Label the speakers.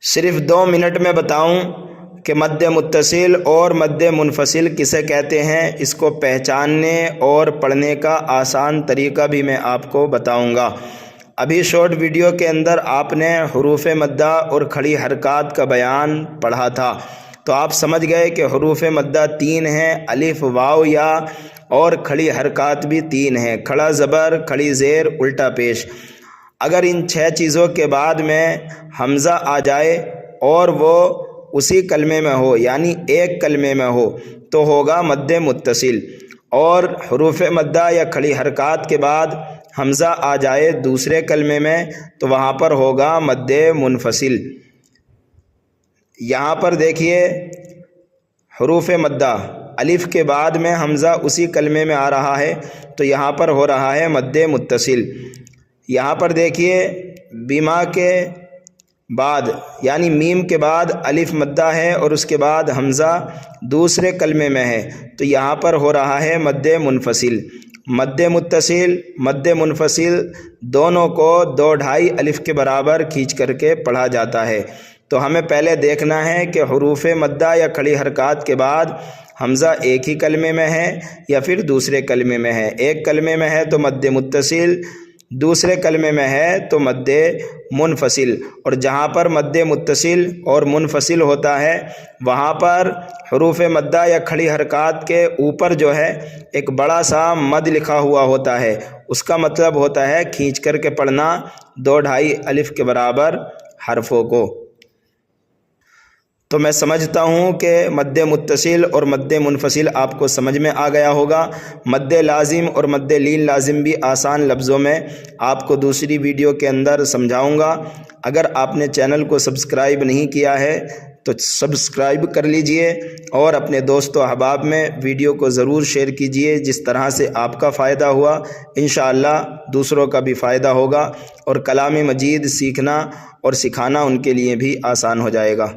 Speaker 1: صرف 2 منٹ میں بتاؤں کہ مد متصل اور مد منفصل کسے کہتے ہیں، اس کو پہچاننے اور پڑھنے کا آسان طریقہ بھی میں آپ کو بتاؤں گا۔ ابھی شارٹ ویڈیو کے اندر آپ نے حروف مدہ اور کھڑی حرکات کا بیان پڑھا تھا، تو آپ سمجھ گئے کہ حروف مدہ 3 ہیں، الف، واو، یا، اور کھڑی حرکات بھی 3 ہیں، کھڑا زبر، کھڑی زیر، الٹا پیش۔ اگر ان 6 چیزوں کے بعد میں حمزہ آ جائے اور وہ اسی کلمے میں ہو، یعنی ایک کلمے میں ہو، تو ہوگا مد متصل، اور حروف مدہ یا کھڑی حرکات کے بعد حمزہ آ جائے دوسرے کلمے میں تو وہاں پر ہوگا مد منفصل۔ یہاں پر دیکھیے حروف مدہ، الف کے بعد میں حمزہ اسی کلمے میں آ رہا ہے تو یہاں پر ہو رہا ہے مد متصل۔ یہاں پر دیکھیے بما کے بعد یعنی میم کے بعد الف مدہ ہے اور اس کے بعد حمزہ دوسرے کلمے میں ہے تو یہاں پر ہو رہا ہے مد منفصل۔ مد متصل، مد منفصل دونوں کو 2.5 الف کے برابر کھینچ کر کے پڑھا جاتا ہے۔ تو ہمیں پہلے دیکھنا ہے کہ حروف مدہ یا کھڑی حرکات کے بعد حمزہ ایک ہی کلمے میں ہے یا پھر دوسرے کلمے میں ہے۔ ایک کلمے میں ہے تو مد متصل، دوسرے کلمے میں ہے تو مد منفصل، اور جہاں پر مد متصل اور منفصل ہوتا ہے وہاں پر حروف مدہ یا کھڑی حرکات کے اوپر جو ہے ایک بڑا سا مد لکھا ہوا ہوتا ہے، اس کا مطلب ہوتا ہے کھینچ کر کے پڑھنا 2.5 الف کے برابر حرفوں کو۔ تو میں سمجھتا ہوں کہ مد متصل اور مد منفصل آپ کو سمجھ میں آ گیا ہوگا۔ مد لازم اور مد لین لازم بھی آسان لفظوں میں آپ کو دوسری ویڈیو کے اندر سمجھاؤں گا۔ اگر آپ نے چینل کو سبسکرائب نہیں کیا ہے تو سبسکرائب کر لیجئے اور اپنے دوست و احباب میں ویڈیو کو ضرور شیئر کیجئے، جس طرح سے آپ کا فائدہ ہوا انشاءاللہ دوسروں کا بھی فائدہ ہوگا، اور کلام مجید سیکھنا اور سکھانا ان کے لیے بھی آسان ہو جائے گا۔